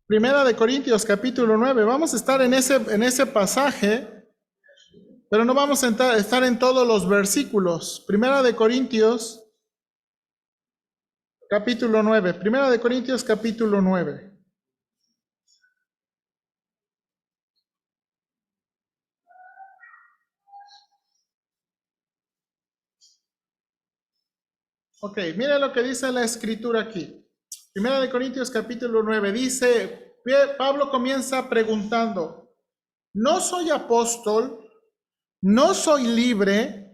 Primera de Corintios, capítulo 9. Vamos a estar en ese pasaje, pero no vamos a estar en todos los versículos. Primera de Corintios, capítulo 9. Primera de Corintios, capítulo 9. Ok, mire lo que dice la escritura aquí. Primera de Corintios, capítulo 9. Dice, Pablo comienza preguntando, ¿no soy apóstol? ¿No soy libre?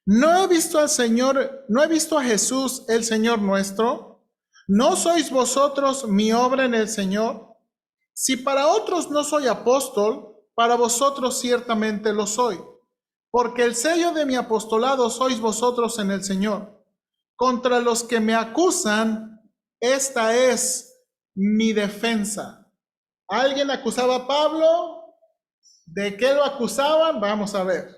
¿No he visto al Señor, no he visto a Jesús, el Señor nuestro? ¿No sois vosotros mi obra en el Señor? Si para otros no soy apóstol, para vosotros ciertamente lo soy, porque el sello de mi apostolado sois vosotros en el Señor. Contra los que me acusan, esta es mi defensa. ¿Alguien acusaba a Pablo? ¿De qué lo acusaban? Vamos a ver.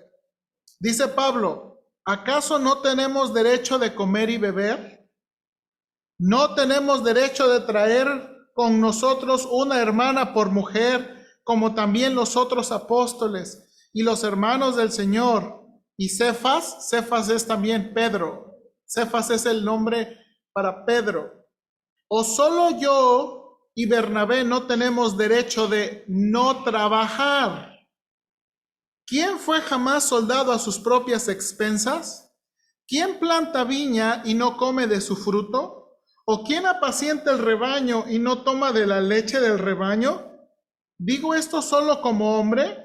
Dice Pablo, ¿acaso no tenemos derecho de comer y beber? ¿No tenemos derecho de traer con nosotros una hermana por mujer, como también los otros apóstoles y los hermanos del Señor? Y Cefas, Cefas es también Pedro. Cefas es el nombre para Pedro. ¿O solo yo y Bernabé no tenemos derecho de no trabajar? ¿Quién fue jamás soldado a sus propias expensas? ¿Quién planta viña y no come de su fruto? ¿O quién apacienta el rebaño y no toma de la leche del rebaño? ¿Digo esto solo como hombre?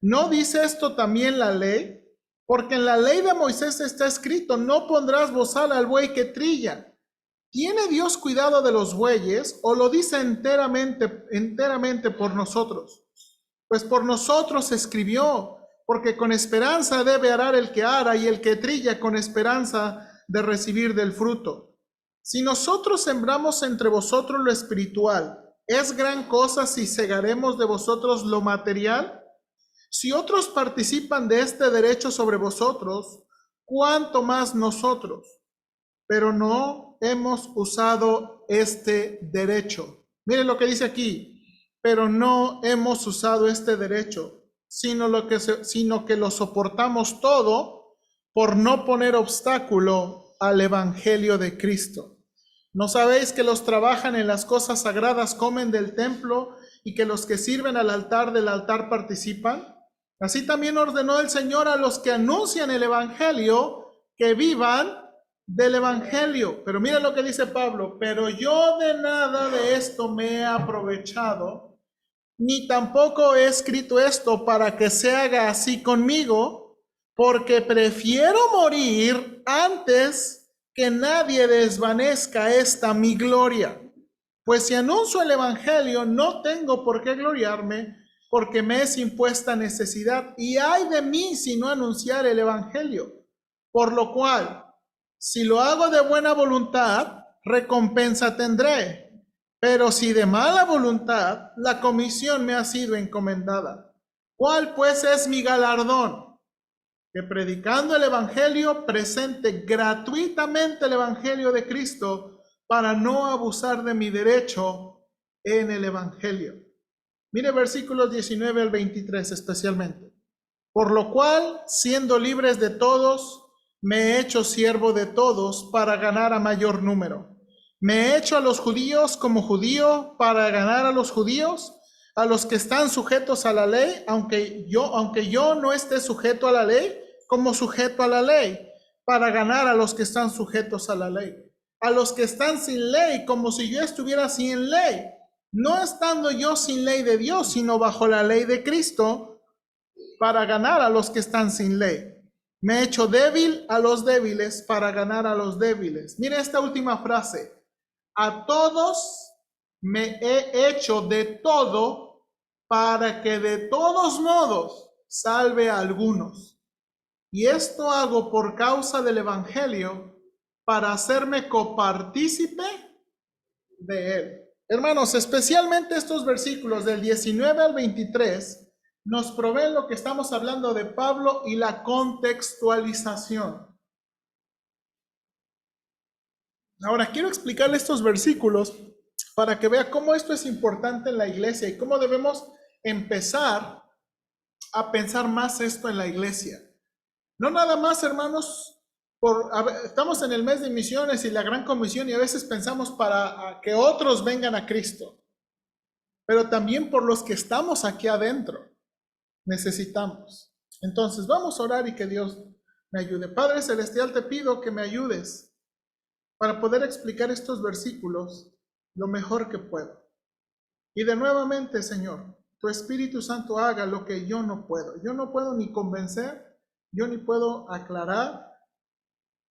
¿No dice esto también la ley? Porque en la ley de Moisés está escrito, no pondrás bozal al buey que trilla. ¿Tiene Dios cuidado de los bueyes o lo dice enteramente por nosotros? Pues por nosotros escribió, porque con esperanza debe arar el que ara y el que trilla con esperanza de recibir del fruto. Si nosotros sembramos entre vosotros lo espiritual, ¿es gran cosa si segaremos de vosotros lo material? Si otros participan de este derecho sobre vosotros, ¿cuánto más nosotros? Pero no hemos usado este derecho. Miren lo que dice aquí, pero no hemos usado este derecho, sino que lo soportamos todo por no poner obstáculo al evangelio de Cristo. ¿No sabéis que los trabajan en las cosas sagradas comen del templo y que los que sirven al altar del altar participan? Así también ordenó el Señor a los que anuncian el evangelio que vivan del evangelio. Pero mira lo que dice Pablo, pero yo de nada de esto me he aprovechado, ni tampoco he escrito esto para que se haga así conmigo, porque prefiero morir antes que nadie desvanezca esta mi gloria. Pues si anuncio el evangelio, no tengo por qué gloriarme, porque me es impuesta necesidad, y ay de mí si no anunciar el evangelio. Por lo cual, si lo hago de buena voluntad, recompensa tendré. Pero si de mala voluntad, la comisión me ha sido encomendada. ¿Cuál pues es mi galardón? Que predicando el evangelio, presente gratuitamente el evangelio de Cristo para no abusar de mi derecho en el evangelio. Mire versículos 19 al 23 especialmente. Por lo cual, siendo libres de todos, me he hecho siervo de todos para ganar a mayor número. Me he hecho a los judíos como judío para ganar a los judíos, a los que están sujetos a la ley, aunque yo no esté sujeto a la ley, como sujeto a la ley, para ganar a los que están sujetos a la ley. A los que están sin ley, como si yo estuviera sin ley, no estando yo sin ley de Dios, sino bajo la ley de Cristo, para ganar a los que están sin ley. Me he hecho débil a los débiles para ganar a los débiles. Mire esta última frase. A todos me he hecho de todo para que de todos modos salve a algunos. Y esto hago por causa del evangelio para hacerme copartícipe de él. Hermanos, especialmente estos versículos del 19 al 23 nos proveen lo que estamos hablando de Pablo y la contextualización. Ahora, quiero explicarle estos versículos para que vea cómo esto es importante en la iglesia y cómo debemos empezar a pensar más esto en la iglesia. No nada más, hermanos, estamos en el mes de misiones y la gran comisión y a veces pensamos para que otros vengan a Cristo, pero también por los que estamos aquí adentro necesitamos. Entonces vamos a orar y que Dios me ayude. Padre Celestial, te pido que me ayudes para poder explicar estos versículos lo mejor que puedo. Y de nuevamente, Señor, tu Espíritu Santo haga lo que yo no puedo. Yo no puedo ni convencer, yo ni puedo aclarar,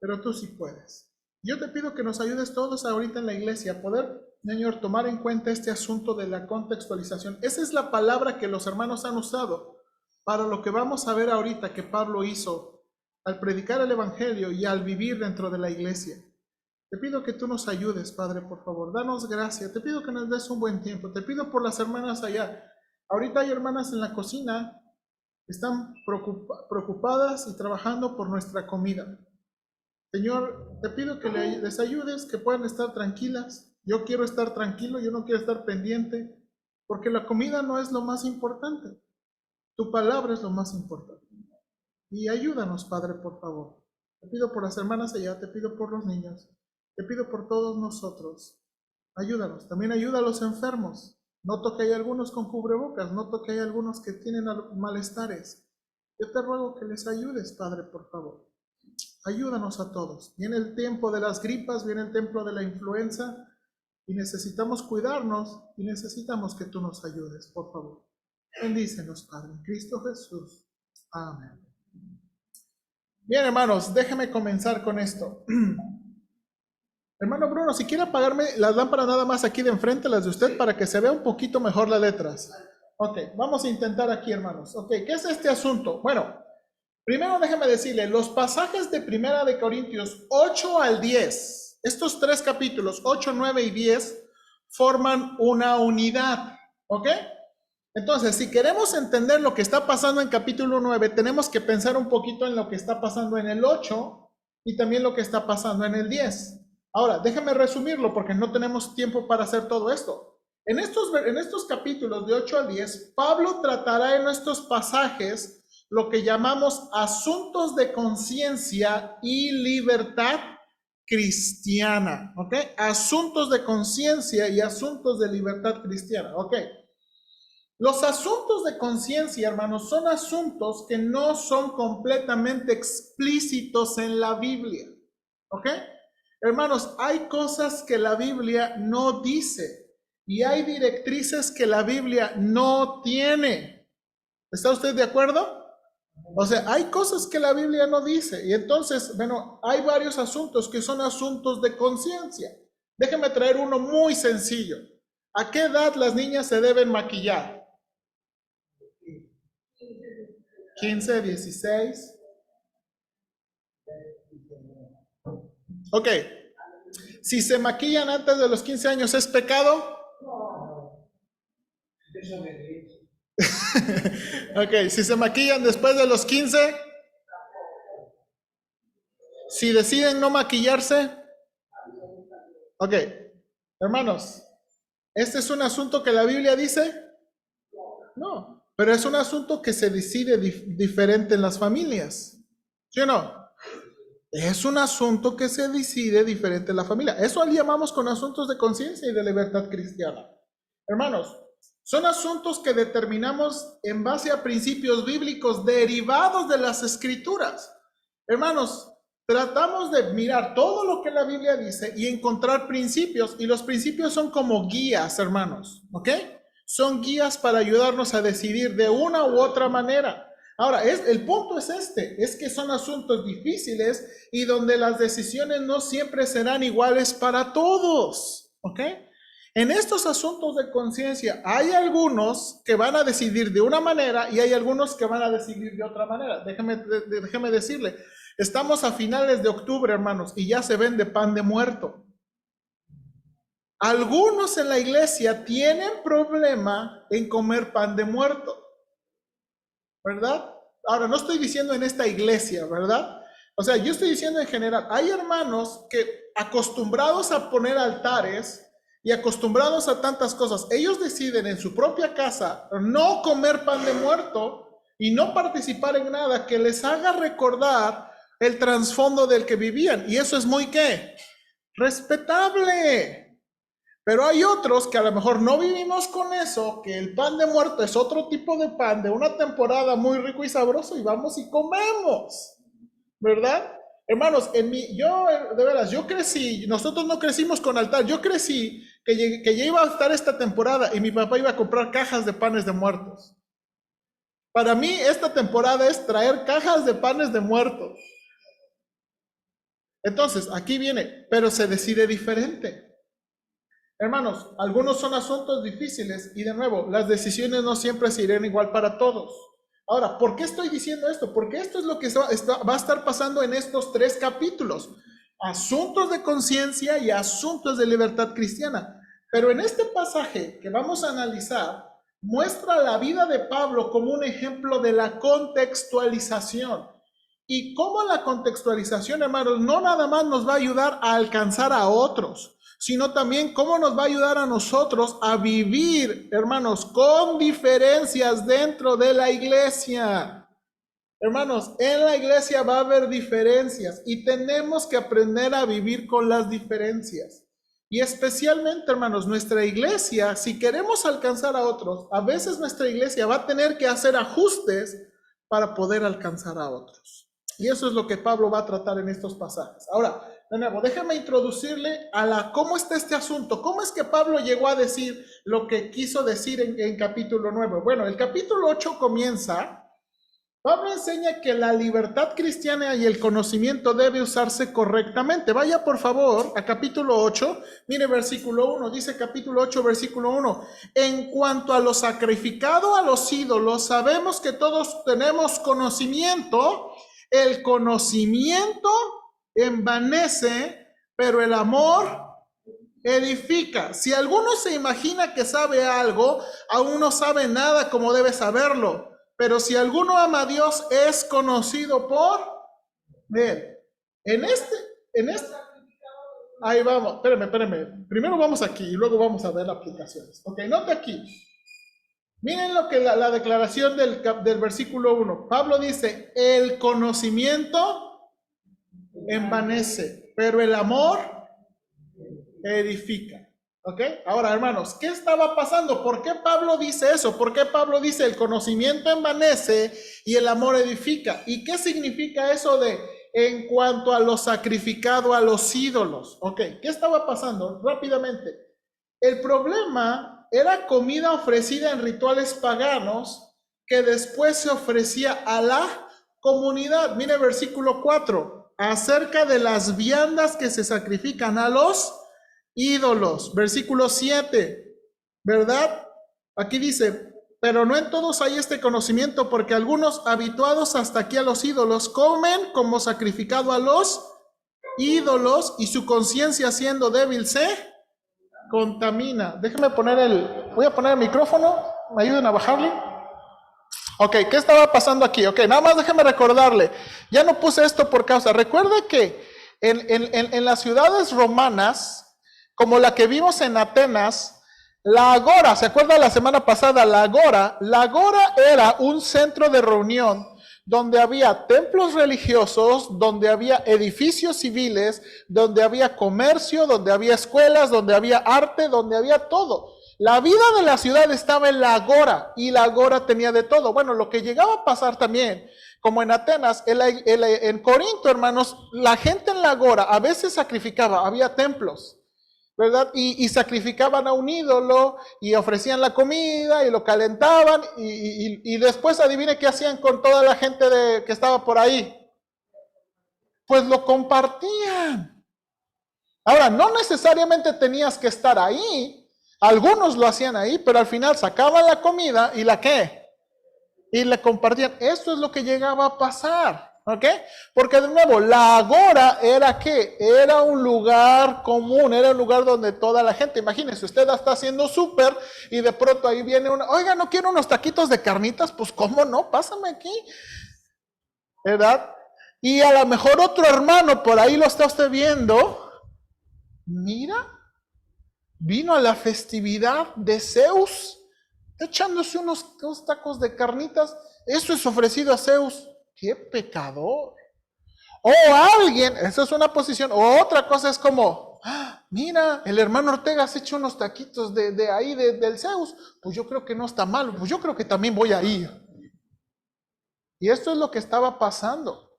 pero tú sí puedes. Yo te pido que nos ayudes todos ahorita en la iglesia a poder, Señor, tomar en cuenta este asunto de la contextualización. Esa es la palabra que los hermanos han usado para lo que vamos a ver ahorita que Pablo hizo al predicar el Evangelio y al vivir dentro de la iglesia. Te pido que tú nos ayudes, Padre, por favor. Danos gracia. Te pido que nos des un buen tiempo. Te pido por las hermanas allá. Ahorita hay hermanas en la cocina que están preocupadas y trabajando por nuestra comida. Señor, te pido que les ayudes, que puedan estar tranquilas. Yo quiero estar tranquilo, yo no quiero estar pendiente, porque la comida no es lo más importante. Tu palabra es lo más importante. Y ayúdanos, Padre, por favor. Te pido por las hermanas allá, te pido por los niños, te pido por todos nosotros. Ayúdanos. También ayuda a los enfermos. Noto que hay algunos con cubrebocas, noto que hay algunos que tienen malestares. Yo te ruego que les ayudes, Padre, por favor. Ayúdanos a todos. Viene el tiempo de las gripas, viene el tiempo de la influenza y necesitamos cuidarnos y necesitamos que tú nos ayudes, por favor. Bendícenos, Padre, en Cristo Jesús. Amén. Bien, hermanos, déjenme comenzar con esto. Hermano Bruno, si quiere apagarme las lámparas nada más aquí de enfrente, las de usted, para que se vea un poquito mejor las letras. Ok, vamos a intentar aquí, hermanos. Ok, ¿qué es este asunto? Bueno, primero déjeme decirle, los pasajes de Primera de Corintios 8 al 10, estos tres capítulos, 8, 9 y 10, forman una unidad. ¿Ok? Entonces, si queremos entender lo que está pasando en capítulo 9, tenemos que pensar un poquito en lo que está pasando en el 8 y también lo que está pasando en el 10. Ahora, déjame resumirlo porque no tenemos tiempo para hacer todo esto. En estos capítulos de 8 al 10, Pablo tratará en estos pasajes lo que llamamos asuntos de conciencia y libertad cristiana. ¿Ok? Asuntos de conciencia y asuntos de libertad cristiana. ¿Ok? Los asuntos de conciencia, hermanos, son asuntos que no son completamente explícitos en la Biblia. ¿Ok? Hermanos, hay cosas que la Biblia no dice y hay directrices que la Biblia no tiene. ¿Está usted de acuerdo? O sea, hay cosas que la Biblia no dice y entonces, bueno, hay varios asuntos que son asuntos de conciencia. Déjeme traer uno muy sencillo. ¿A qué edad las niñas se deben maquillar? 15, 16. Ok. Si se maquillan antes de los 15 años, ¿es pecado? Ok. Si se maquillan después de los 15. Si deciden no maquillarse. Ok. Hermanos, ¿este es un asunto que la Biblia dice? No. Pero es un asunto que se decide diferente en las familias. ¿Sí o no? Es un asunto que se decide diferente en la familia. Eso le llamamos con asuntos de conciencia y de libertad cristiana. Hermanos, son asuntos que determinamos en base a principios bíblicos derivados de las Escrituras. Hermanos, tratamos de mirar todo lo que la Biblia dice y encontrar principios. Y los principios son como guías, hermanos. ¿Ok? Son guías para ayudarnos a decidir de una u otra manera. Ahora, el punto es es que son asuntos difíciles y donde las decisiones no siempre serán iguales para todos, ¿ok? En estos asuntos de conciencia hay algunos que van a decidir de una manera y hay algunos que van a decidir de otra manera. Déjeme decirle, estamos a finales de octubre, hermanos, y ya se vende pan de muerto. Algunos en la iglesia tienen problema en comer pan de muerto. ¿Verdad? Ahora, no estoy diciendo en esta iglesia, ¿verdad? O sea, yo estoy diciendo en general, hay hermanos que acostumbrados a poner altares y acostumbrados a tantas cosas, ellos deciden en su propia casa no comer pan de muerto y no participar en nada que les haga recordar el trasfondo del que vivían. Y eso es muy, ¿qué? Respetable. Pero hay otros que a lo mejor no vivimos con eso, que el pan de muerto es otro tipo de pan de una temporada muy rico y sabroso y vamos y comemos, ¿verdad? Hermanos, de veras, yo crecí, nosotros no crecimos con altar, yo crecí que ya iba a estar esta temporada y mi papá iba a comprar cajas de panes de muertos. Para mí esta temporada es traer cajas de panes de muertos. Entonces, aquí viene, pero se decide diferente. Hermanos, algunos son asuntos difíciles y de nuevo, las decisiones no siempre se irán igual para todos. Ahora, ¿por qué estoy diciendo esto? Porque esto es lo que va a estar pasando en estos 3 capítulos. Asuntos de conciencia y asuntos de libertad cristiana. Pero en este pasaje que vamos a analizar, muestra la vida de Pablo como un ejemplo de la contextualización. Y cómo la contextualización, hermanos, no nada más nos va a ayudar a alcanzar a otros, sino también cómo nos va a ayudar a nosotros a vivir, hermanos, con diferencias dentro de la iglesia. Hermanos, en la iglesia va a haber diferencias y tenemos que aprender a vivir con las diferencias. Y especialmente, hermanos, nuestra iglesia, si queremos alcanzar a otros, a veces nuestra iglesia va a tener que hacer ajustes para poder alcanzar a otros. Y eso es lo que Pablo va a tratar en estos pasajes. Ahora, de nuevo, déjame introducirle a cómo está este asunto. ¿Cómo es que Pablo llegó a decir lo que quiso decir en capítulo 9? Bueno, el capítulo 8 comienza. Pablo enseña que la libertad cristiana y el conocimiento debe usarse correctamente. Vaya por favor a capítulo 8, mire versículo 1, dice capítulo 8, versículo 1. En cuanto a lo sacrificado a los ídolos, sabemos que todos tenemos conocimiento. El conocimiento envanece, pero el amor edifica. Si alguno se imagina que sabe algo, aún no sabe nada como debe saberlo. Pero si alguno ama a Dios, es conocido por él. En este, ahí vamos, espérame. Primero vamos aquí y luego vamos a ver aplicaciones. Ok, note aquí. Miren lo que la declaración del versículo 1. Pablo dice, el conocimiento envanece, pero el amor edifica. ¿Ok? Ahora, hermanos, ¿qué estaba pasando? ¿Por qué Pablo dice eso? ¿Por qué Pablo dice el conocimiento envanece y el amor edifica? ¿Y qué significa eso de en cuanto a lo sacrificado a los ídolos? ¿Ok? ¿Qué estaba pasando? Rápidamente. El problema era comida ofrecida en rituales paganos que después se ofrecía a la comunidad. Mire versículo 4. Acerca de las viandas que se sacrifican a los ídolos. Versículo 7, ¿verdad? Aquí dice, pero no en todos hay este conocimiento, porque algunos habituados hasta aquí a los ídolos comen como sacrificado a los ídolos y su conciencia siendo débil se contamina. Voy a poner el micrófono, ¿me ayuden a bajarle? Ok, ¿qué estaba pasando aquí? Ok, nada más déjeme recordarle, ya no puse esto por causa, recuerde que en las ciudades romanas, como la que vimos en Atenas, la agora, ¿se acuerda la semana pasada? La agora era un centro de reunión donde había templos religiosos, donde había edificios civiles, donde había comercio, donde había escuelas, donde había arte, donde había todo. La vida de la ciudad estaba en la agora y la agora tenía de todo. Bueno, lo que llegaba a pasar también, como en Atenas, en Corinto, hermanos, la gente en la agora a veces sacrificaba, había templos, ¿verdad? Y sacrificaban a un ídolo y ofrecían la comida y lo calentaban y después adivine qué hacían con toda la gente que estaba por ahí. Pues lo compartían. Ahora, no necesariamente tenías que estar ahí. Algunos lo hacían ahí, pero al final sacaban la comida y ¿la qué? Y la compartían. Eso es lo que llegaba a pasar. ¿Ok? Porque de nuevo, la agora era ¿qué? Era un lugar común, era un lugar donde toda la gente, imagínense, usted está haciendo súper y de pronto ahí viene oiga, ¿no quiero unos taquitos de carnitas? Pues ¿cómo no? Pásame aquí, ¿verdad? Y a lo mejor otro hermano por ahí lo está usted viendo, mira, vino a la festividad de Zeus, echándose unos tacos de carnitas. Eso es ofrecido a Zeus. ¡Qué pecador! O alguien, esa es una posición, o otra cosa es como, mira, el hermano Ortega se echó unos taquitos de ahí, del Zeus, pues yo creo que no está mal, pues yo creo que también voy a ir. Y esto es lo que estaba pasando,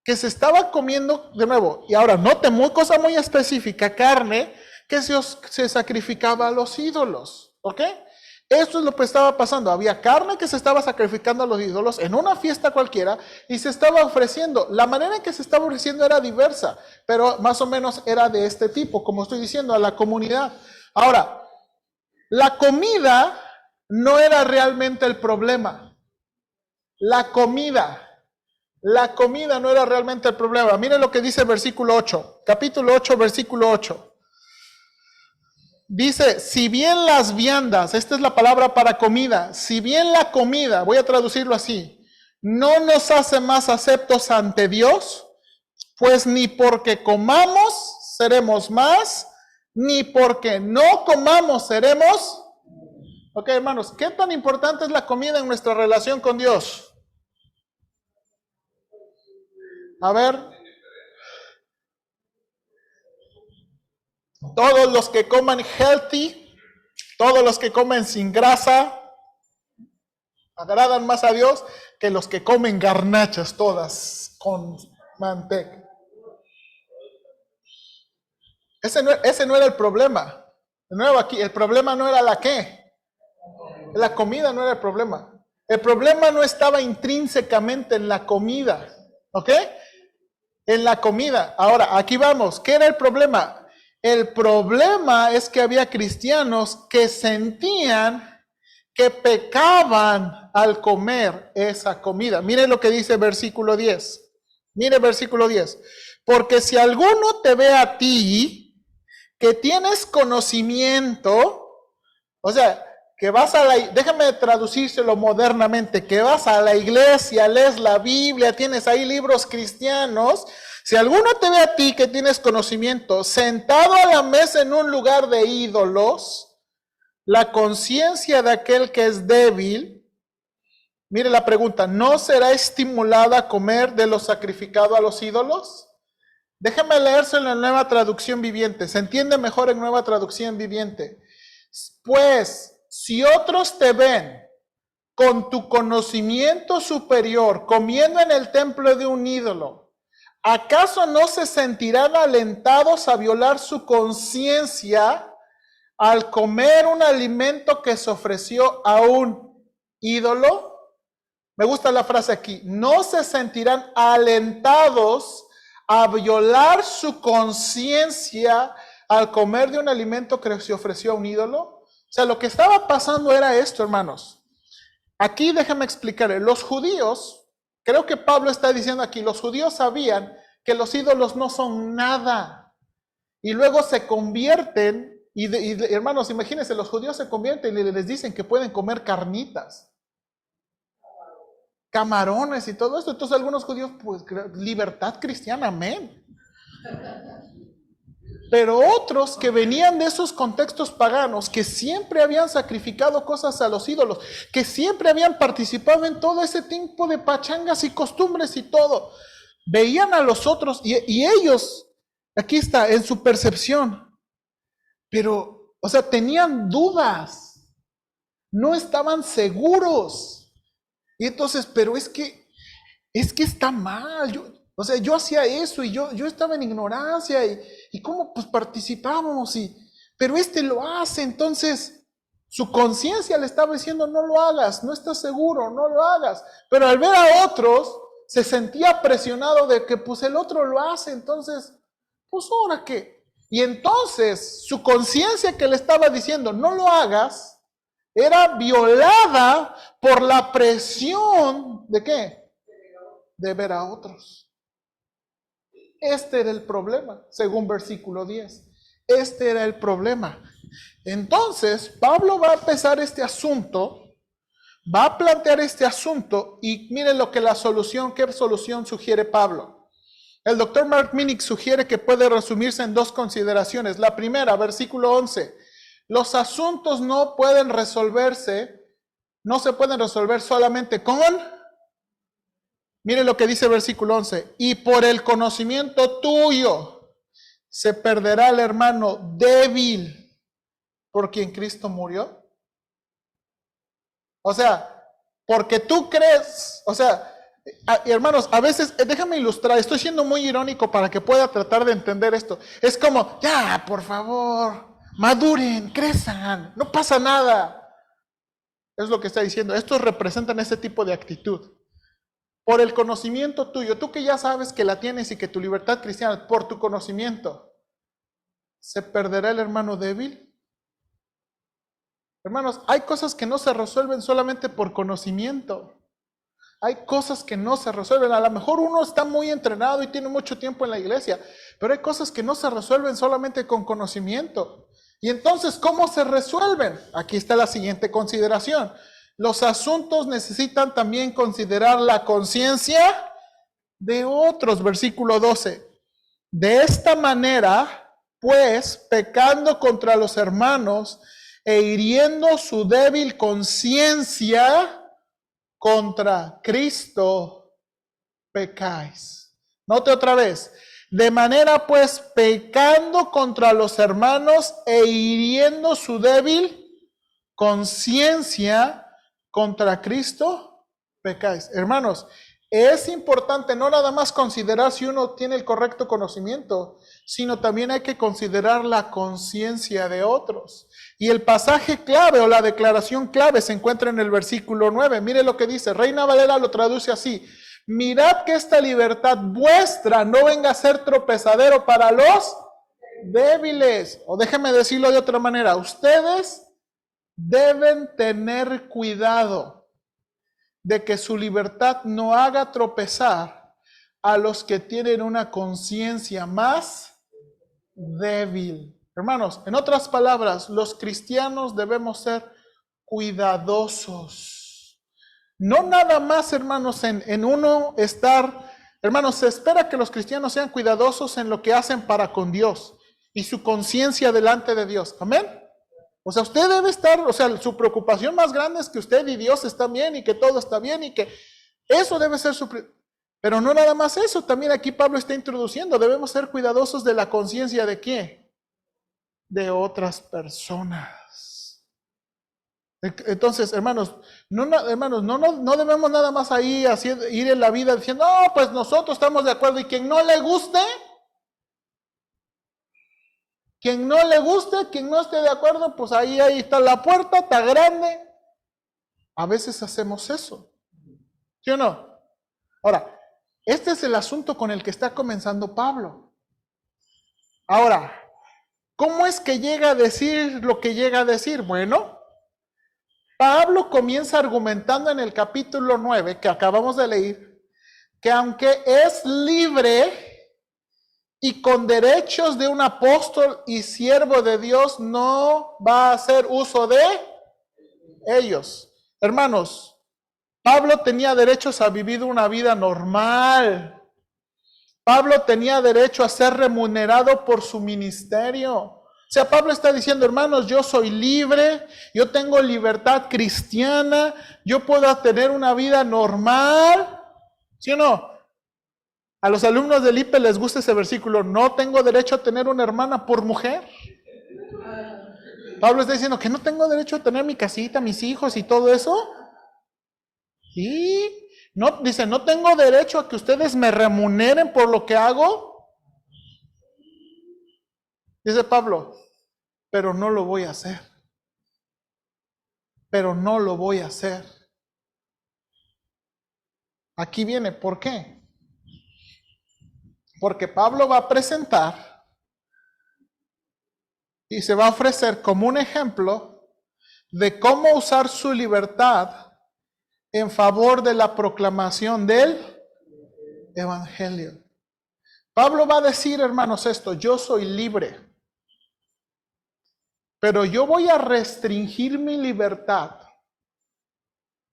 que se estaba comiendo, de nuevo, y ahora note cosa muy específica, carne que se sacrificaba a los ídolos, ¿ok? Esto es lo que estaba pasando. Había carne que se estaba sacrificando a los ídolos en una fiesta cualquiera y se estaba ofreciendo. La manera en que se estaba ofreciendo era diversa, pero más o menos era de este tipo, como estoy diciendo, a la comunidad. Ahora, la comida no era realmente el problema. La comida no era realmente el problema. Miren lo que dice el versículo 8, capítulo 8, versículo 8. Dice, si bien las viandas, esta es la palabra para comida, si bien la comida, voy a traducirlo así, no nos hace más aceptos ante Dios, pues ni porque comamos seremos más, ni porque no comamos seremos. Ok, hermanos, ¿qué tan importante es la comida en nuestra relación con Dios? A ver. Todos los que coman healthy, todos los que comen sin grasa, agradan más a Dios que los que comen garnachas todas con manteca. Ese no era el problema. De nuevo aquí, el problema no era la qué. La comida no era el problema. El problema no estaba intrínsecamente en la comida. ¿Ok? En la comida. Ahora, aquí vamos. ¿Qué era el problema? El problema es que había cristianos que sentían que pecaban al comer esa comida. Mire lo que dice versículo 10. Mire versículo 10. Porque si alguno te ve a ti, que tienes conocimiento, o sea, que vas a déjame traducírselo modernamente, que vas a la iglesia, lees la Biblia, tienes ahí libros cristianos. Si alguno te ve a ti que tienes conocimiento, sentado a la mesa en un lugar de ídolos, la conciencia de aquel que es débil, mire la pregunta, ¿no será estimulada a comer de lo sacrificado a los ídolos? Déjame leérselo en Nueva Traducción Viviente, se entiende mejor en Nueva Traducción Viviente. Pues, si otros te ven con tu conocimiento superior comiendo en el templo de un ídolo, ¿acaso no se sentirán alentados a violar su conciencia al comer un alimento que se ofreció a un ídolo? Me gusta la frase aquí, no se sentirán alentados a violar su conciencia al comer de un alimento que se ofreció a un ídolo. O sea, lo que estaba pasando era esto, hermanos. Aquí déjenme explicarles. Los judíos, creo que Pablo está diciendo aquí, los judíos sabían que los ídolos no son nada. Y luego se convierten, hermanos, imagínense, los judíos se convierten y les dicen que pueden comer carnitas, camarones y todo esto. Entonces algunos judíos, pues, libertad cristiana, amén. Pero otros que venían de esos contextos paganos, que siempre habían sacrificado cosas a los ídolos, que siempre habían participado en todo ese tipo de pachangas y costumbres y todo, veían a los otros y ellos, aquí está, en su percepción, pero, o sea, tenían dudas, no estaban seguros. Y entonces, pero es que está mal, yo hacía eso y yo estaba en ignorancia y cómo pues participábamos pero lo hace, entonces su conciencia le estaba diciendo no lo hagas, no estás seguro, no lo hagas, pero al ver a otros se sentía presionado de que pues el otro lo hace, entonces pues ahora qué, y entonces su conciencia que le estaba diciendo no lo hagas era violada por la presión ¿de qué? De ver a otros. Este era el problema, según versículo 10. Este era el problema. Entonces, Pablo va a empezar este asunto, va a plantear este asunto y miren lo que qué solución sugiere Pablo. El doctor Mark Minnick sugiere que puede resumirse en dos consideraciones. La primera, versículo 11. Los asuntos no pueden resolverse, no se pueden resolver solamente con, mire lo que dice el versículo 11, y por el conocimiento tuyo se perderá el hermano débil por quien Cristo murió. O sea, porque tú crees, o sea, hermanos, a veces, déjame ilustrar, estoy siendo muy irónico para que pueda tratar de entender esto. Es como, ya, por favor, maduren, crezcan, no pasa nada. Es lo que está diciendo. Estos representan ese tipo de actitud. Por el conocimiento tuyo, tú que ya sabes que la tienes y que tu libertad cristiana, por tu conocimiento, ¿se perderá el hermano débil? Hermanos, hay cosas que no se resuelven solamente por conocimiento. Hay cosas que no se resuelven. A lo mejor uno está muy entrenado y tiene mucho tiempo en la iglesia, pero hay cosas que no se resuelven solamente con conocimiento. Y entonces, ¿cómo se resuelven? Aquí está la siguiente consideración. Los asuntos necesitan también considerar la conciencia de otros. Versículo 12. De esta manera, pues, pecando contra los hermanos e hiriendo su débil conciencia, contra Cristo pecáis. Note otra vez. De manera pues, pecando contra los hermanos e hiriendo su débil conciencia contra Cristo pecáis. Hermanos, es importante no nada más considerar si uno tiene el correcto conocimiento, sino también hay que considerar la conciencia de otros. Y el pasaje clave o la declaración clave se encuentra en el versículo 9. Mire lo que dice. Reina Valera lo traduce así. Mirad que esta libertad vuestra no venga a ser tropezadero para los débiles. O déjeme decirlo de otra manera. Ustedes deben tener cuidado de que su libertad no haga tropezar a los que tienen una conciencia más débil. Hermanos, en otras palabras, los cristianos debemos ser cuidadosos. No nada más, hermanos, en uno estar, hermanos, se espera que los cristianos sean cuidadosos en lo que hacen para con Dios y su conciencia delante de Dios. Amén. O sea, usted debe estar, o sea, su preocupación más grande es que usted y Dios están bien y que todo está bien y que eso debe ser su... Pero no nada más eso, también aquí Pablo está introduciendo, debemos ser cuidadosos de la conciencia de ¿qué? De otras personas. Entonces, hermanos, no debemos nada más ahí ir en la vida diciendo, no, pues nosotros estamos de acuerdo y quien no le guste, quien no esté de acuerdo, pues ahí está la puerta, está grande. A veces hacemos eso, ¿sí o no? Ahora, este es el asunto con el que está comenzando Pablo. Ahora, ¿cómo es que llega a decir lo que llega a decir? Bueno, Pablo comienza argumentando en el capítulo 9 que acabamos de leer, que aunque es libre y con derechos de un apóstol y siervo de Dios, no va a hacer uso de ellos. Hermanos, Pablo tenía derechos a vivir una vida normal. Pablo tenía derecho a ser remunerado por su ministerio. O sea, Pablo está diciendo, hermanos, yo soy libre, yo tengo libertad cristiana, yo puedo tener una vida normal. ¿Sí o no? A los alumnos del IPE les gusta ese versículo, no tengo derecho a tener una hermana por mujer. Pablo está diciendo que no tengo derecho a tener mi casita, mis hijos y todo eso. Y no, dice, no tengo derecho a que ustedes me remuneren por lo que hago. Dice Pablo, pero no lo voy a hacer. Pero no lo voy a hacer. Aquí viene, ¿por qué? Porque Pablo va a presentar y se va a ofrecer como un ejemplo de cómo usar su libertad en favor de la proclamación del evangelio. Pablo va a decir, hermanos, esto, yo soy libre, pero yo voy a restringir mi libertad.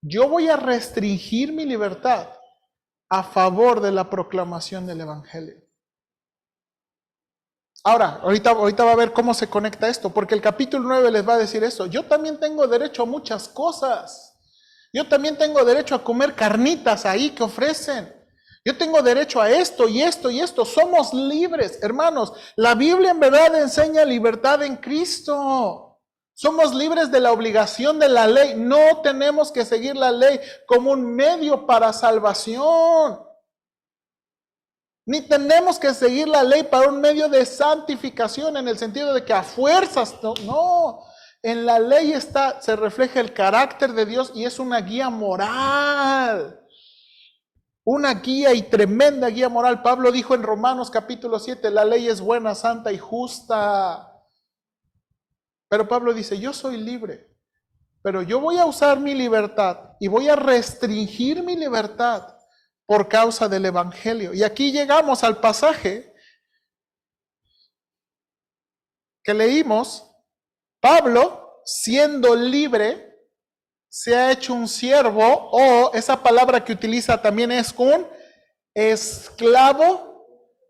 Yo voy a restringir mi libertad a favor de la proclamación del evangelio. Ahora, ahorita va a ver cómo se conecta esto, porque el capítulo 9 les va a decir eso. Yo también tengo derecho a muchas cosas. Yo también tengo derecho a comer carnitas ahí que ofrecen. Yo tengo derecho a esto y esto y esto. Somos libres, hermanos. La Biblia en verdad enseña libertad en Cristo. Somos libres de la obligación de la ley. No tenemos que seguir la ley como un medio para salvación. Ni tenemos que seguir la ley para un medio de santificación en el sentido de que a fuerzas, no. En la ley se refleja el carácter de Dios y es una guía moral. Una guía y tremenda guía moral. Pablo dijo en Romanos capítulo 7, la ley es buena, santa y justa. Pero Pablo dice, yo soy libre, pero yo voy a usar mi libertad y voy a restringir mi libertad por causa del evangelio. Y aquí llegamos al pasaje que leímos. Pablo, siendo libre, se ha hecho un siervo, o esa palabra que utiliza también es un esclavo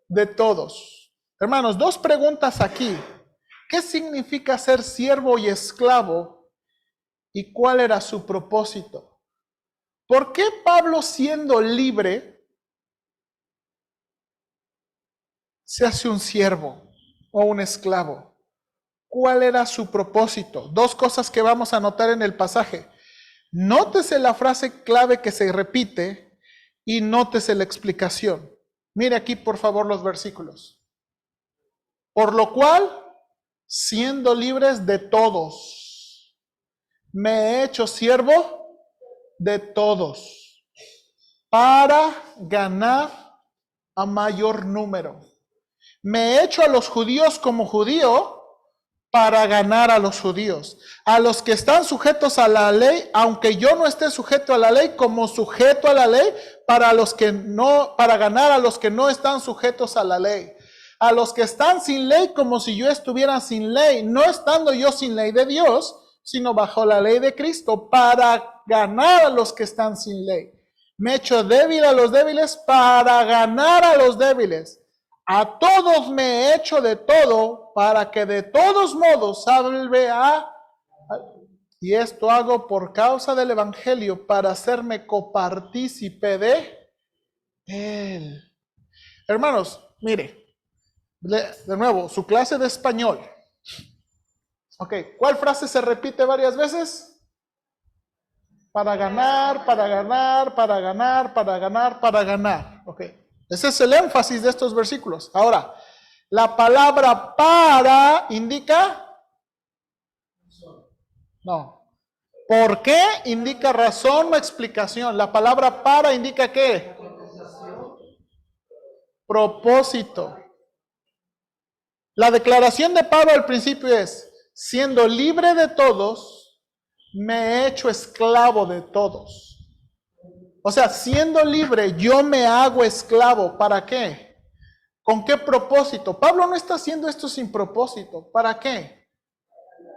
de todos. Hermanos, dos preguntas aquí. ¿Qué significa ser siervo y esclavo? ¿Y cuál era su propósito? ¿Por qué Pablo, siendo libre, se hace un siervo o un esclavo? ¿Cuál era su propósito? Dos cosas que vamos a notar en el pasaje. Nótese la frase clave que se repite y nótese la explicación. Mire aquí, por favor, los versículos. Por lo cual, siendo libres de todos, me he hecho siervo de todos, para ganar a mayor número. Me he hecho a los judíos como judío, para ganar a los judíos, a los que están sujetos a la ley, aunque yo no esté sujeto a la ley, como sujeto a la ley, para ganar a los que no están sujetos a la ley, a los que están sin ley, como si yo estuviera sin ley, no estando yo sin ley de Dios, sino bajo la ley de Cristo, para ganar a los que están sin ley. Me he hecho débil a los débiles para ganar a los débiles. A todos me he hecho de todo, para que de todos modos salve y esto hago por causa del evangelio, para hacerme copartícipe de él. Hermanos, mire, de nuevo, su clase de español. Ok, ¿cuál frase se repite varias veces? Para ganar, para ganar, para ganar, para ganar, para ganar. Ok. Ese es el énfasis de estos versículos. Ahora, la palabra para indica, no. ¿Por qué? Indica razón o explicación. La palabra para indica ¿qué? Propósito. La declaración de Pablo al principio es, siendo libre de todos, me he hecho esclavo de todos. O sea, siendo libre, yo me hago esclavo. ¿Para qué? ¿Con qué propósito? Pablo no está haciendo esto sin propósito. ¿Para qué?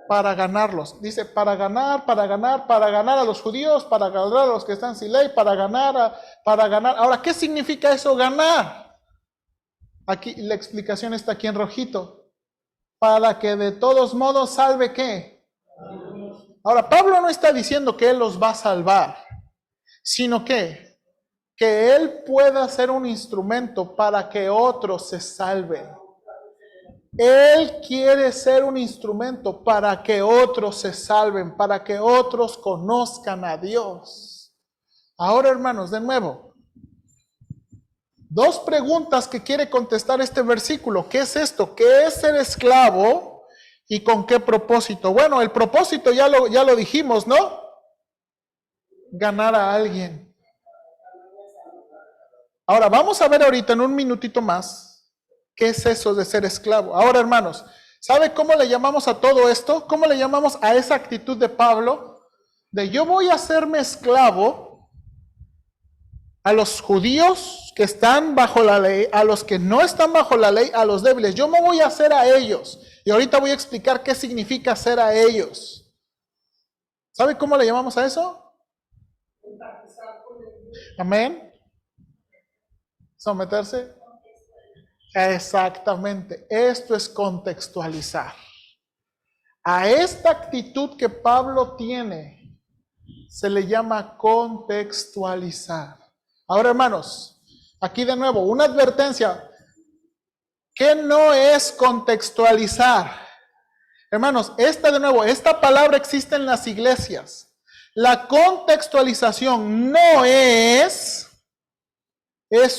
Para ganarlos. Dice, para ganar a los judíos, para ganar a los que están sin ley, para ganar. Ahora, ¿qué significa eso, ganar? Aquí, la explicación está aquí en rojito. Para que de todos modos salve, ¿qué? Ahora, Pablo no está diciendo que él los va a salvar, sino que él pueda ser un instrumento para que otros se salven. Él quiere ser un instrumento para que otros se salven, para que otros conozcan a Dios. Ahora, hermanos, de nuevo, dos preguntas que quiere contestar este versículo. ¿Qué es esto? ¿Qué es ser esclavo y con qué propósito? Bueno, el propósito ya lo dijimos, ¿no? Ganar a alguien. Ahora, vamos a ver ahorita en un minutito más qué es eso de ser esclavo. Ahora, hermanos, ¿sabe cómo le llamamos a todo esto? ¿Cómo le llamamos a esa actitud de Pablo? De yo voy a hacerme esclavo a los judíos que están bajo la ley, a los que no están bajo la ley, a los débiles. Yo me voy a hacer a ellos. Y ahorita voy a explicar qué significa hacer a ellos. ¿Sabe cómo le llamamos a eso? Amén. Someterse. Exactamente, esto es contextualizar. A esta actitud que Pablo tiene se le llama contextualizar. Ahora, hermanos, aquí de nuevo, una advertencia. ¿Qué no es contextualizar? Hermanos, esta palabra existe en las iglesias. La contextualización no es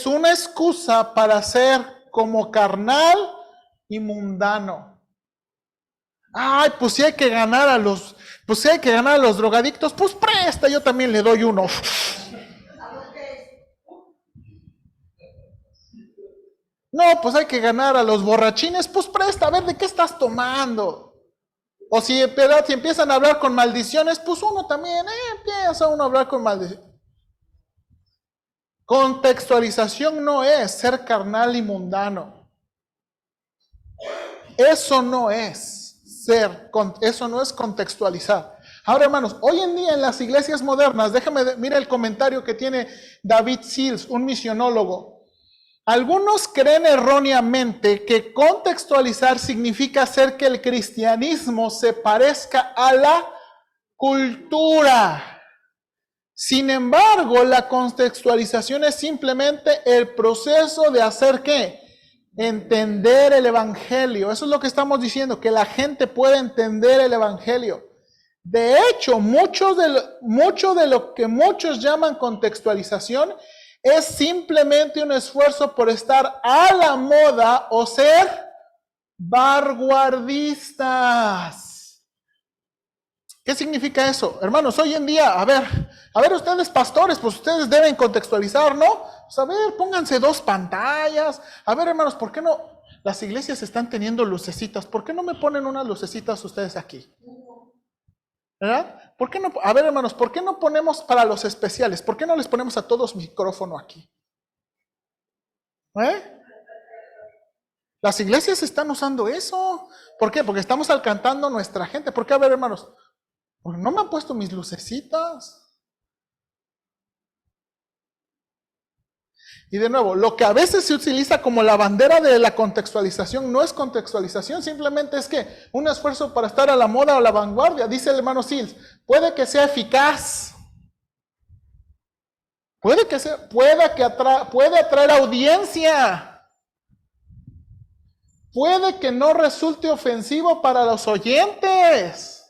una excusa para ser como carnal y mundano. Ay, pues si hay que ganar a los drogadictos, pues presta, yo también le doy uno. No, pues hay que ganar a los borrachines, pues presta, a ver de qué estás tomando. O si empiezan a hablar con maldiciones, pues uno también empieza uno a hablar con maldiciones. Contextualización no es ser carnal y mundano. Eso no es contextualizar. Ahora, hermanos, hoy en día en las iglesias modernas, mira el comentario que tiene David Seals, un misionólogo. Algunos creen erróneamente que contextualizar significa hacer que el cristianismo se parezca a la cultura. Sin embargo, la contextualización es simplemente el proceso de hacer ¿qué? Entender el evangelio. Eso es lo que estamos diciendo, que la gente pueda entender el evangelio. De hecho, mucho de lo que muchos llaman contextualización es simplemente un esfuerzo por estar a la moda o ser vanguardistas. ¿Qué significa eso? Hermanos, hoy en día, a ver, ustedes pastores, pues ustedes deben contextualizar, ¿no? Pues a ver, pónganse 2 pantallas. A ver, hermanos, ¿por qué no? Las iglesias están teniendo lucecitas. ¿Por qué no me ponen unas lucecitas ustedes aquí? ¿Verdad? ¿Por qué no? A ver, hermanos, ¿por qué no ponemos para los especiales? ¿Por qué no les ponemos a todos micrófono aquí? Las iglesias están usando eso. ¿Por qué? Porque estamos alcanzando a nuestra gente. ¿Por qué? A ver, hermanos, no me han puesto mis lucecitas. Y de nuevo, lo que a veces se utiliza como la bandera de la contextualización no es contextualización, simplemente es que un esfuerzo para estar a la moda o a la vanguardia, dice el hermano Seals, puede que sea eficaz, puede atraer audiencia, puede que no resulte ofensivo para los oyentes,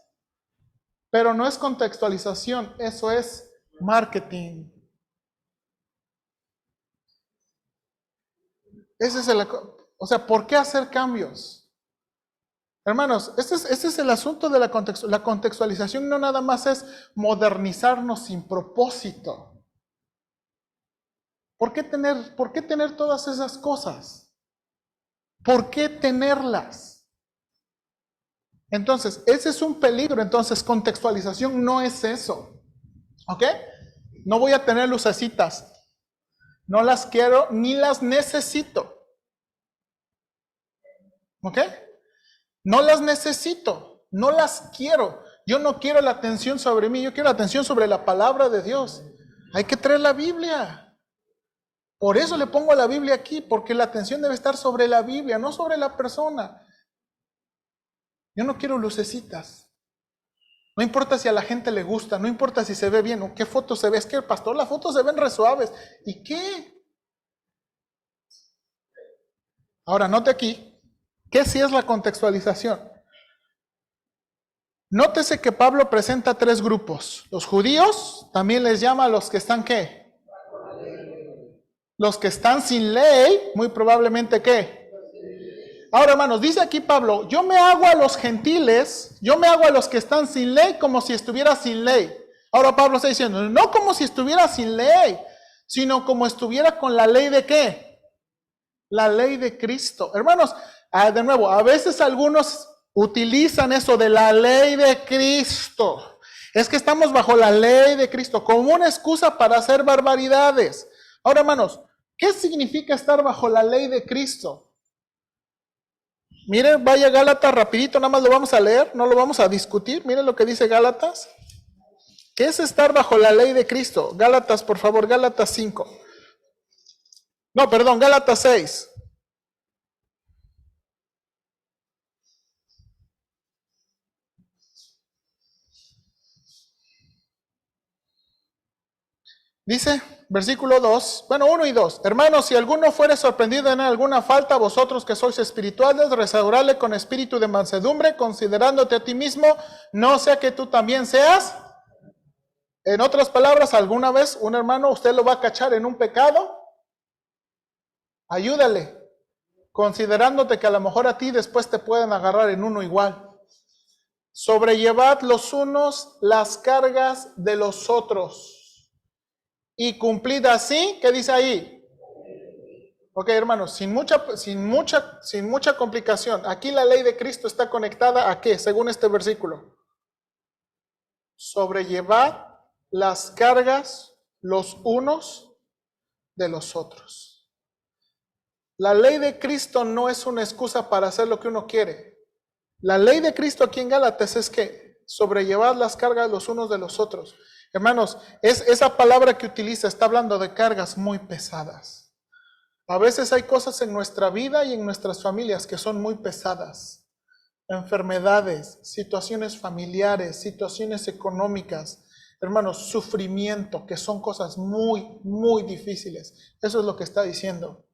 pero no es contextualización, eso es marketing. O sea, ¿por qué hacer cambios? Hermanos, este es el asunto de la contextualización. No nada más es modernizarnos sin propósito. ¿Por qué tener todas esas cosas? ¿Por qué tenerlas? Entonces, ese es un peligro. Entonces, contextualización no es eso. ¿Ok? No voy a tener lucecitas. No las quiero ni las necesito. ¿Ok? No las necesito, no las quiero. Yo no quiero la atención sobre mí, yo quiero la atención sobre la palabra de Dios. Hay que traer la Biblia. Por eso le pongo la Biblia aquí, porque la atención debe estar sobre la Biblia, no sobre la persona. Yo no quiero lucecitas. No importa si a la gente le gusta, no importa si se ve bien o qué foto se ve. Es que, pastor, las fotos se ven re suaves. ¿Y qué? Ahora, note aquí, ¿qué sí es la contextualización? Nótese que Pablo presenta 3 grupos. Los judíos, también les llama a los que están ¿qué? Los que están sin ley, muy probablemente ¿qué? Ahora, hermanos, dice aquí Pablo, yo me hago a los gentiles, yo me hago a los que están sin ley como si estuviera sin ley. Ahora Pablo está diciendo, no como si estuviera sin ley, sino como estuviera con la ley de ¿qué? La ley de Cristo. Hermanos, de nuevo, a veces algunos utilizan eso de la ley de Cristo. Es que estamos bajo la ley de Cristo como una excusa para hacer barbaridades. Ahora, hermanos, ¿qué significa estar bajo la ley de Cristo? Miren, vaya Gálatas rapidito, nada más lo vamos a leer, no lo vamos a discutir. Miren lo que dice Gálatas. ¿Qué es estar bajo la ley de Cristo? Gálatas, por favor, Gálatas 5. No, perdón, Gálatas 6. Dice, versículo 2, bueno, 1 y 2. Hermanos, si alguno fuere sorprendido en alguna falta, vosotros que sois espirituales, restaurarle con espíritu de mansedumbre, considerándote a ti mismo, no sea que tú también seas. En otras palabras, alguna vez un hermano, usted lo va a cachar en un pecado, ayúdale, considerándote que a lo mejor a ti después te pueden agarrar en uno igual. Sobrellevad los unos las cargas de los otros. Y cumplid así, ¿qué dice ahí? Ok, hermanos, sin mucha complicación. Aquí la ley de Cristo está conectada ¿a qué? Según este versículo. Sobrellevad las cargas los unos de los otros. La ley de Cristo no es una excusa para hacer lo que uno quiere. La ley de Cristo aquí en Gálatas es que sobrellevad las cargas los unos de los otros. Hermanos, esa palabra que utiliza está hablando de cargas muy pesadas. A veces hay cosas en nuestra vida y en nuestras familias que son muy pesadas. Enfermedades, situaciones familiares, situaciones económicas. Hermanos, sufrimiento, que son cosas muy, muy difíciles. Eso es lo que está diciendo.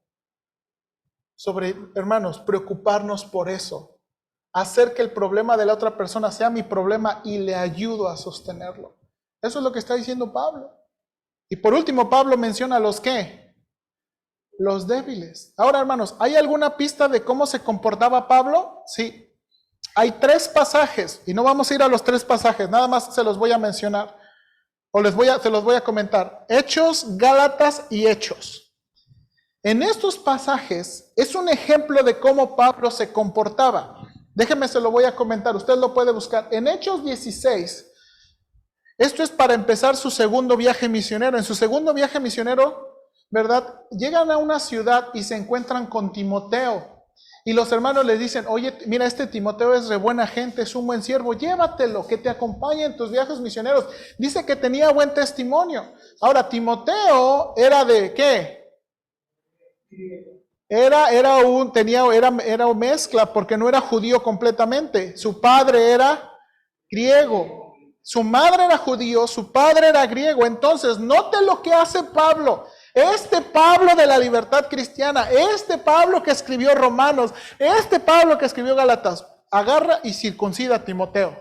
Hermanos, preocuparnos por eso. Hacer que el problema de la otra persona sea mi problema y le ayudo a sostenerlo. Eso es lo que está diciendo Pablo. Y por último, Pablo menciona los ¿qué? Los débiles. Ahora, hermanos, ¿hay alguna pista de cómo se comportaba Pablo? Sí. Hay 3 pasajes, y no vamos a ir a los 3 pasajes, nada más se los voy a mencionar, o se los voy a comentar. Hechos, Gálatas y Hechos. En estos pasajes es un ejemplo de cómo Pablo se comportaba. Déjeme, se lo voy a comentar, usted lo puede buscar. En Hechos 16, esto es para empezar su segundo viaje misionero. En su segundo viaje misionero, ¿verdad? Llegan a una ciudad y se encuentran con Timoteo. Y los hermanos le dicen, oye, mira, este Timoteo es de buena gente, es un buen siervo, llévatelo, que te acompañe en tus viajes misioneros. Dice que tenía buen testimonio. Ahora, Timoteo era de ¿qué? Era una mezcla, porque no era judío completamente. Su padre era griego. Su madre era judío, su padre era griego. Entonces, note lo que hace Pablo. Este Pablo de la libertad cristiana, este Pablo que escribió Romanos, este Pablo que escribió Gálatas, agarra y circuncida a Timoteo.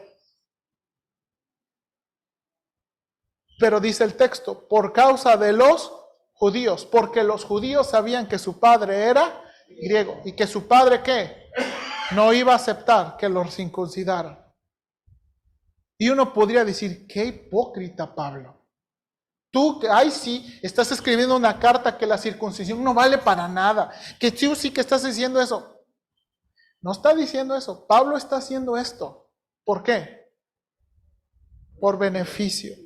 Pero dice el texto, por causa de los judíos, porque los judíos sabían que su padre era griego y que su padre ¿qué? No iba a aceptar que los circuncidaran. Y uno podría decir, qué hipócrita Pablo. Tú, ay sí, estás escribiendo una carta que la circuncisión no vale para nada. Que tú sí que estás diciendo eso. No está diciendo eso. Pablo está haciendo esto. ¿Por qué? Por beneficio.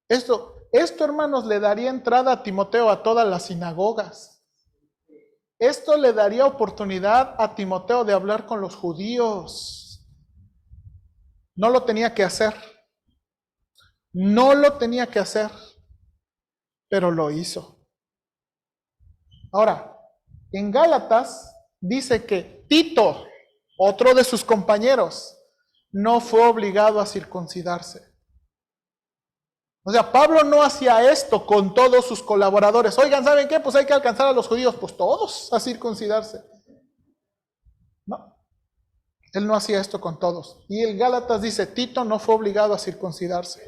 Esto, hermanos, le daría entrada a Timoteo a todas las sinagogas. Esto le daría oportunidad a Timoteo de hablar con los judíos. No lo tenía que hacer. No lo tenía que hacer. Pero lo hizo. Ahora, en Gálatas dice que Tito, otro de sus compañeros, no fue obligado a circuncidarse. O sea, Pablo no hacía esto con todos sus colaboradores. Oigan, ¿saben qué? Pues hay que alcanzar a los judíos, pues todos a circuncidarse. No, él no hacía esto con todos. Y el Gálatas dice, Tito no fue obligado a circuncidarse.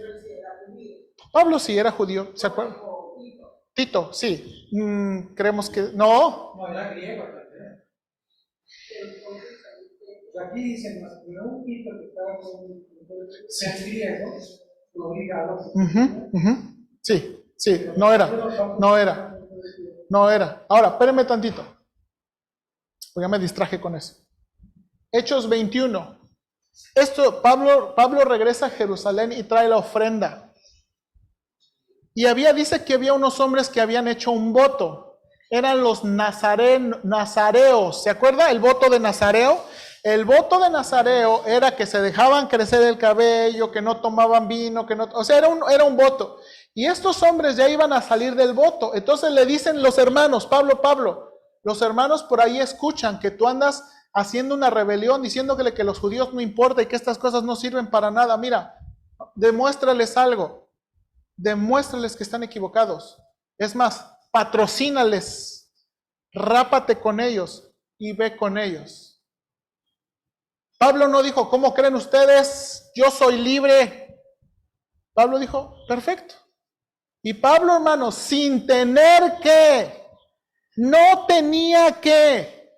Pablo sí era judío, ¿se acuerdan? Tito, sí. Creemos que... No. No, era griego. Aquí dicen, un Tito que estaba con el griego, lo obligado. Sí, no era. Ahora, espérenme tantito. Porque ya me distraje con eso. Hechos 21. Esto, Pablo regresa a Jerusalén y trae la ofrenda. Y dice que había unos hombres que habían hecho un voto. Eran los nazareos. ¿Se acuerda el voto de Nazareo? El voto de Nazareo era que se dejaban crecer el cabello, que no tomaban vino, o sea, era un voto. Y estos hombres ya iban a salir del voto. Entonces le dicen los hermanos, Pablo, los hermanos por ahí escuchan que tú andas haciendo una rebelión, diciéndole que los judíos no importa y que estas cosas no sirven para nada. Mira, demuéstrales algo. demuéstrales que están equivocados. Es más, patrocínales, rápate con ellos y ve con ellos. Pablo no dijo, ¿cómo creen ustedes? Yo soy libre. Pablo dijo, perfecto. Y Pablo, hermanos, sin tener que, no tenía que,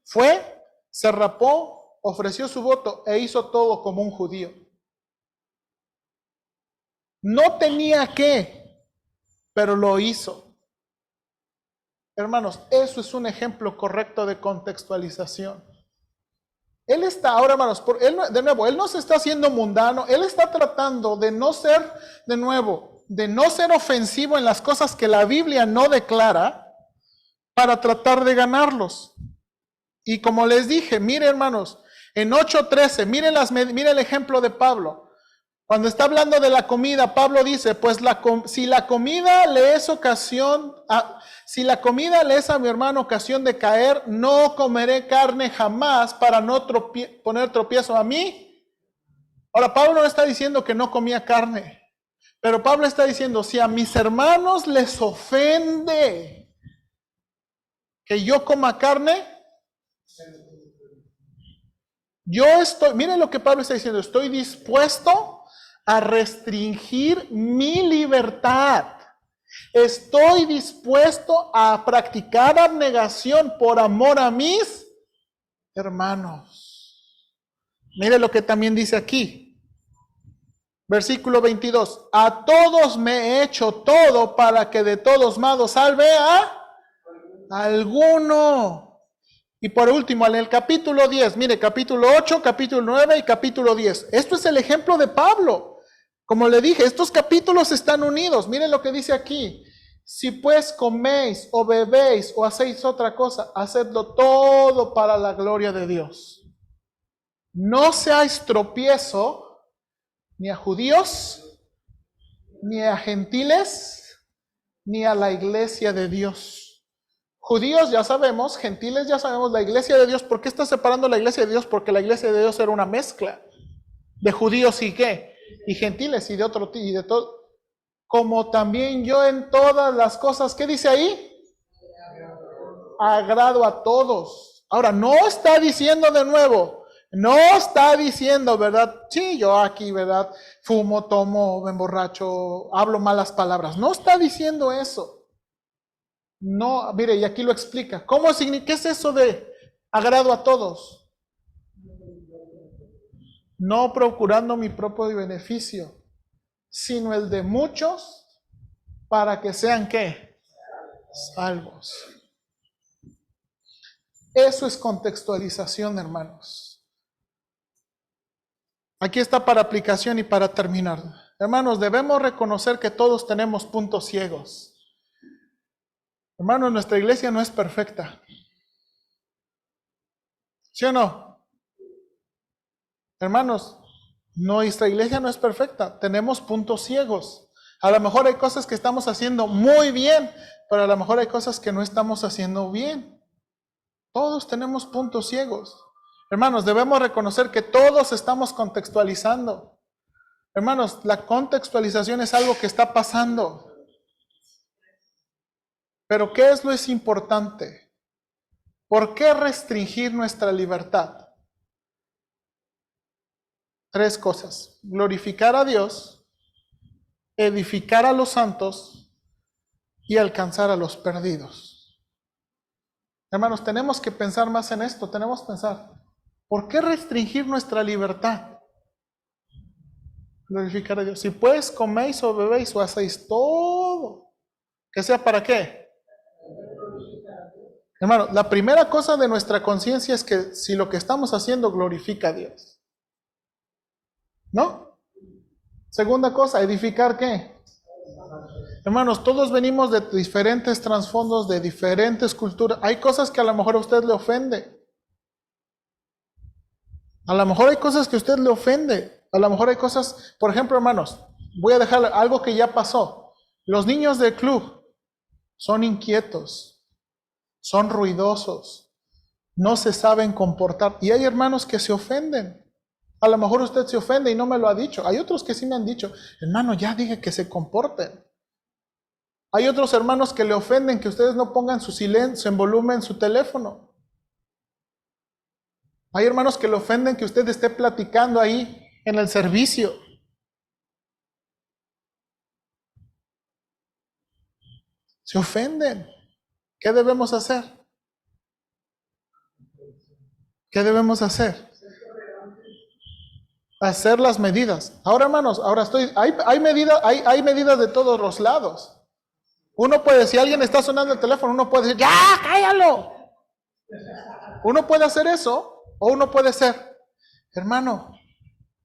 fue, se rapó, ofreció su voto e hizo todo como un judío. No tenía que, pero lo hizo. Hermanos, eso es un ejemplo correcto de contextualización. Él está, ahora hermanos, de nuevo, él no se está haciendo mundano, él está tratando de no ser, de nuevo, de no ser ofensivo en las cosas que la Biblia no declara para tratar de ganarlos. Y como les dije, mire hermanos, en 8:13, mire el ejemplo de Pablo. Cuando está hablando de la comida, Pablo dice, pues si la comida le es a mi hermano ocasión de caer, no comeré carne jamás para no poner tropiezo a mí. Ahora, Pablo no está diciendo que no comía carne, pero Pablo está diciendo, si a mis hermanos les ofende que yo coma carne, miren lo que Pablo está diciendo, estoy dispuesto a restringir mi libertad. Estoy dispuesto a practicar abnegación por amor a mis hermanos. Mire lo que también dice aquí. Versículo 22. A todos me he hecho todo para que de todos modos salve a alguno. Y por último, en el capítulo 10, mire, capítulo 8, capítulo 9 y capítulo 10. Esto es el ejemplo de Pablo. Como le dije, estos capítulos están unidos. Miren lo que dice aquí. Si pues coméis o bebéis o hacéis otra cosa, hacedlo todo para la gloria de Dios. No seáis tropiezo ni a judíos, ni a gentiles, ni a la iglesia de Dios. Judíos ya sabemos, gentiles ya sabemos, la iglesia de Dios. ¿Por qué está separando la iglesia de Dios? Porque la iglesia de Dios era una mezcla de judíos y ¿qué? Y gentiles y de otro y de todo. Como también yo en todas las cosas, ¿qué dice ahí? Agrado a todos. Ahora, no está diciendo de nuevo, no está diciendo, ¿verdad? Sí, yo aquí, ¿verdad? Fumo, tomo, me emborracho, hablo malas palabras. No está diciendo eso. No, mire, y aquí lo explica. ¿Qué es eso de agrado a todos? No procurando mi propio beneficio, sino el de muchos, para que sean ¿qué? Salvos. Eso es contextualización, hermanos. Aquí está para aplicación y para terminar. Hermanos, debemos reconocer que todos tenemos puntos ciegos. Hermanos, nuestra iglesia no es perfecta. ¿Sí o no? Hermanos, nuestra iglesia no es perfecta. Tenemos puntos ciegos. A lo mejor hay cosas que estamos haciendo muy bien, pero a lo mejor hay cosas que no estamos haciendo bien. Todos tenemos puntos ciegos. Hermanos, debemos reconocer que todos estamos contextualizando. Hermanos, la contextualización es algo que está pasando. Pero ¿qué es lo importante? ¿Por qué restringir nuestra libertad? 3 cosas. Glorificar a Dios, edificar a los santos y alcanzar a los perdidos. Hermanos, tenemos que pensar más en esto. Tenemos que pensar, ¿por qué restringir nuestra libertad? Glorificar a Dios. Si pues coméis o bebéis o hacéis todo, ¿que sea para qué? Hermano, la primera cosa de nuestra conciencia es que si lo que estamos haciendo glorifica a Dios. ¿No? Segunda cosa, edificar ¿qué? Hermanos, todos venimos de diferentes trasfondos, de diferentes culturas. Hay cosas que a lo mejor a usted le ofende. A lo mejor hay cosas que a usted le ofende. A lo mejor hay cosas, por ejemplo, hermanos, voy a dejar algo que ya pasó. Los niños del club son inquietos, son ruidosos, no se saben comportar. Y hay hermanos que se ofenden. A lo mejor usted se ofende y no me lo ha dicho. Hay otros que sí me han dicho, hermano, ya dije que se comporten. Hay otros hermanos que le ofenden que ustedes no pongan su silencio en volumen su teléfono. Hay hermanos que le ofenden que usted esté platicando ahí en el servicio. Se ofenden. ¿Qué debemos hacer? ¿Qué debemos hacer? Hacer las medidas. Ahora, hermanos, hay medidas de todos los lados. Uno puede, si alguien está sonando el teléfono, uno puede decir, ¡ya, cállalo! Uno puede hacer eso, o uno puede ser, hermano,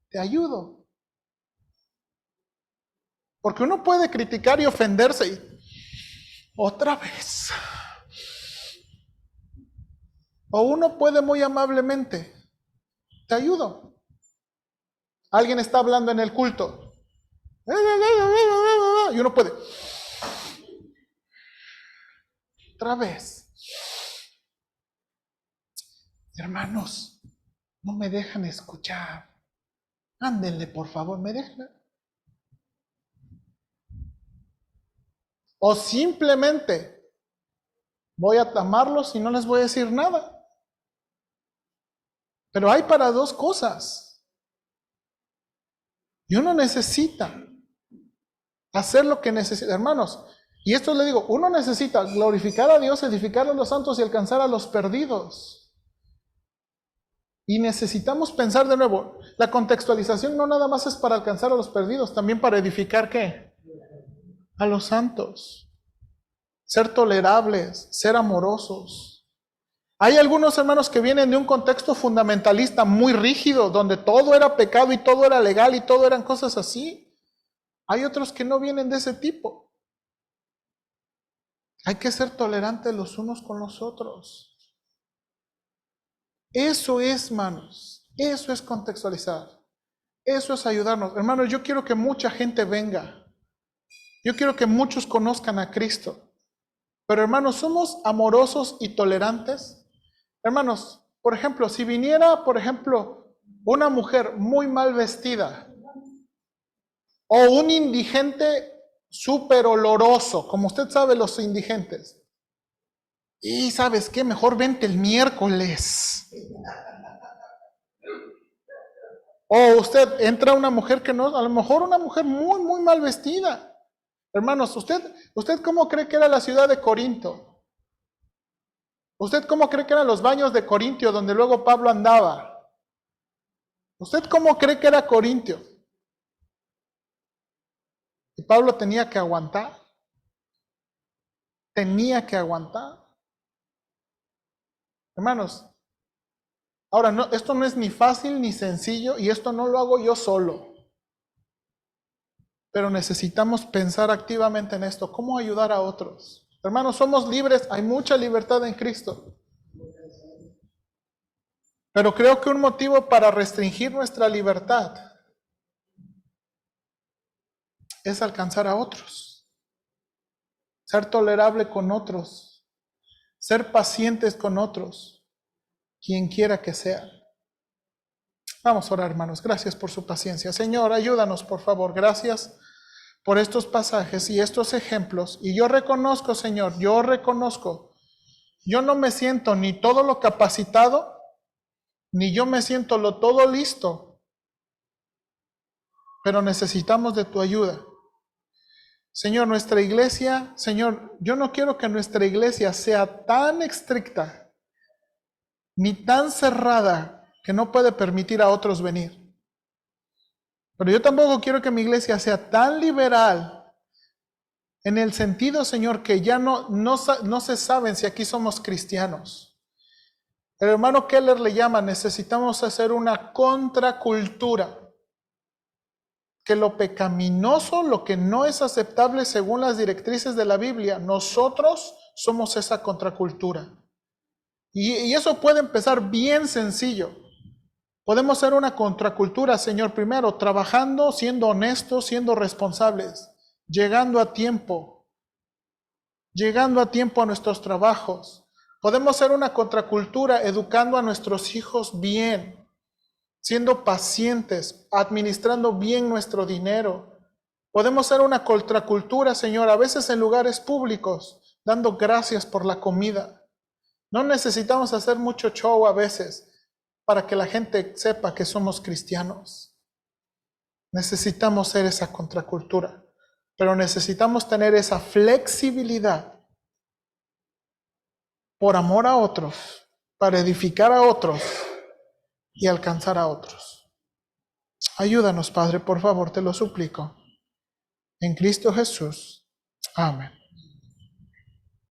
te ayudo. Porque uno puede criticar y ofenderse y otra vez. O uno puede muy amablemente, te ayudo. Alguien está hablando en el culto. Y uno puede. Otra vez. Hermanos, no me dejan escuchar. Ándenle, por favor, me dejan. O simplemente voy a amarlos y no les voy a decir nada. Pero hay para dos cosas. Y uno necesita hacer lo que necesita. Hermanos, y esto le digo, uno necesita glorificar a Dios, edificar a los santos y alcanzar a los perdidos. Y necesitamos pensar de nuevo, la contextualización no nada más es para alcanzar a los perdidos, también para edificar ¿qué? A los santos. Ser tolerables, ser amorosos. Hay algunos hermanos que vienen de un contexto fundamentalista muy rígido, donde todo era pecado y todo era legal y todo eran cosas así. Hay otros que no vienen de ese tipo. Hay que ser tolerantes los unos con los otros. Eso es, hermanos, eso es contextualizar. Eso es ayudarnos. Hermanos, yo quiero que mucha gente venga. Yo quiero que muchos conozcan a Cristo. Pero hermanos, ¿somos amorosos y tolerantes? Hermanos, por ejemplo, si viniera, una mujer muy mal vestida o un indigente súper oloroso, como usted sabe los indigentes, y ¿sabes qué? Mejor vente el miércoles. O usted entra una mujer que no, a lo mejor una mujer muy, muy mal vestida. Hermanos, ¿usted cómo cree que era la ciudad de Corinto? ¿Usted cómo cree que eran los baños de Corintio donde luego Pablo andaba? ¿Usted cómo cree que era Corintio? Y Pablo tenía que aguantar. Tenía que aguantar. Hermanos, ahora esto no es ni fácil ni sencillo y esto no lo hago yo solo. Pero necesitamos pensar activamente en esto. ¿Cómo ayudar a otros? Hermanos, somos libres, hay mucha libertad en Cristo. Pero creo que un motivo para restringir nuestra libertad es alcanzar a otros. Ser tolerable con otros. Ser pacientes con otros. Quien quiera que sea. Vamos a orar, hermanos. Gracias por su paciencia. Señor, ayúdanos, por favor. Gracias por estos pasajes y estos ejemplos. Y yo reconozco, Señor, yo no me siento ni todo lo capacitado, ni yo me siento todo listo, pero necesitamos de tu ayuda. Señor, nuestra iglesia, Señor, yo no quiero que nuestra iglesia sea tan estricta, ni tan cerrada, que no puede permitir a otros venir. Pero yo tampoco quiero que mi iglesia sea tan liberal, en el sentido, Señor, que ya no se saben si aquí somos cristianos. El hermano Keller le llama, necesitamos hacer una contracultura. Que lo pecaminoso, lo que no es aceptable según las directrices de la Biblia, nosotros somos esa contracultura. Y eso puede empezar bien sencillo. Podemos ser una contracultura, Señor, primero, trabajando, siendo honestos, siendo responsables, llegando a tiempo a nuestros trabajos. Podemos ser una contracultura educando a nuestros hijos bien, siendo pacientes, administrando bien nuestro dinero. Podemos ser una contracultura, Señor, a veces en lugares públicos, dando gracias por la comida. No necesitamos hacer mucho show a veces para que la gente sepa que somos cristianos. Necesitamos ser esa contracultura, pero necesitamos tener esa flexibilidad por amor a otros, para edificar a otros y alcanzar a otros. Ayúdanos, Padre, por favor, te lo suplico. En Cristo Jesús. Amén.